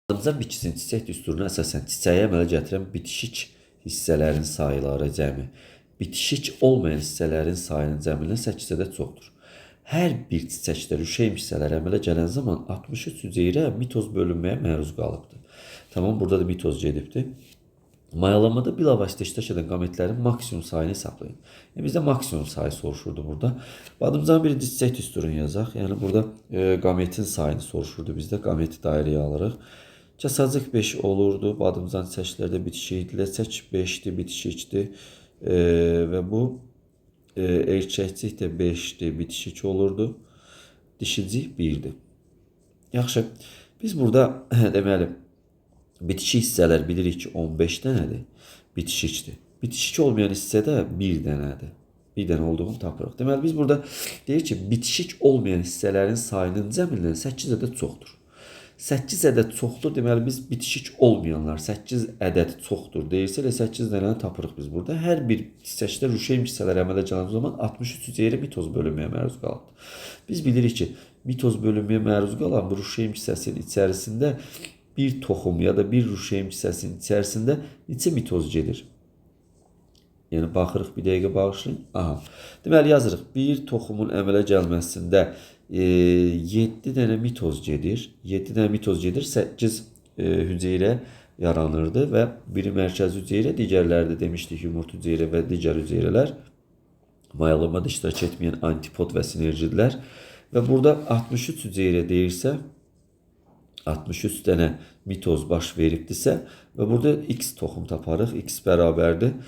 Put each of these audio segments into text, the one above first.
Adımıza bitkisinin çiçək düsturuna əsasən çiçəyi əmələ gətirən bitişik hissələrin sayıları cəmi bitişik olmayan hissələrin sayının cəmindən 8 ədəd çoxdur. Hər bir çiçəkdə rüşeym hissələri əmələ gələn zaman 63 hüceyrə mitoz bölünməyə məruz qalıbdır. Tamam, burada da mitoz gedibdir. Mayalanmada bilavasitə iştirak edən qametlərin maksimum sayını hesablayın. Bizdə maksimum sayı soruşurdu burada. Badımcan bir çiçək düsturunu yazaq. Yəni burada qametin sayını soruşurdu bizdə. Qameti dairəyə alırıq. Casacıq 5 olurdu. Badımcan çiçəklərdə bitişik. Ləçək 5'ti, bitişikdir. Və bu erkəkcik də 5'ti, bitişik olurdu. Dişicik 1'dir. Yaxşı. Biz burada deməli bitişik hissələr bilirik ki 15 dənədir. Bitişikdir. Bitişik olmayan hissədə 1 dənədir. 1 dənə olduğunu tapırıq. Deməli biz burada deyir ki bitişik olmayan hissələrin sayının cəmindən 8 ədəd çoxdur. 8 ədəd çoxdur. Deməli biz bitişik olmayanlar 8 ədəd çoxdur deyirsə elə 8 dənəni tapırıq biz burada. Hər bir çiçəkdə rüşeym hissələri əmələ gələn zaman 63 hüceyrə mitoz bölünməyə məruz qalır. Biz bilirik ki mitoz bölünməyə məruz qalan bu rüşeym hissəsinin içərisində bir toxum ya da bir rüşeym hissəsinin içərisində neçə mitoz gedir? Yəni baxırıq, bir dəqiqə bağışlayın. Aha. Deməli yazırıq. Bir toxumun əmələ gəlməsində 7 dənə mitoz gedir. 7 dənə mitoz gedir. 8 hüceyrə yaranırdı və biri mərkəzi hüceyrə, digərləri də demişdik yumurta hüceyrə və digər hüceyrələr mayalanmada iştirak etməyən antipod və sinerjidlər. Və burada 63 hüceyrə deyirsə 63 dənə mitoz baş veribdirsə və burada x toxum taparıq. X bərabərdir.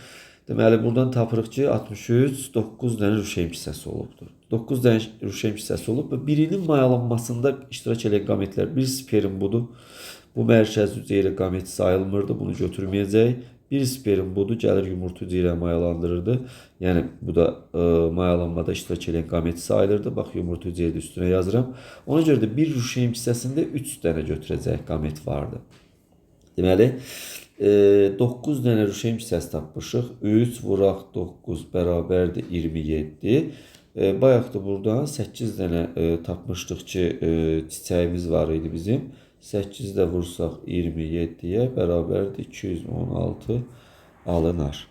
Deməli buradan tapırıq ki 63 9 dənə rüşeym hissəsi olubdur. 9 dənə rüşeym hissəsi olub və birinin mayalanmasında iştirak edən qametlər bir sperm budur. Bu mərkəzi hüceyrə qamet sayılmırdı. Bunu götürməyəcək. Bir sperm budur. Gəlir yumurta hüceyrə mayalandırırdı. Yəni bu da mayalanmada iştirak edən qamet sayılırdı. Bax yumurta hüceyrə üstünə yazıram. Ona görə də bir rüşeym hissəsində 3 dənə götürəcək qamet vardı. Deməli 9 dənə rüşeym hissəsi tapmışıq. 3 vuraq 9 bərabərdir 27. Bayaq da buradan 8 dənə tapmışdıq ki çiçəyimiz var idi bizim. 8 də vursaq 27'yə bərabərdir 216 alınar.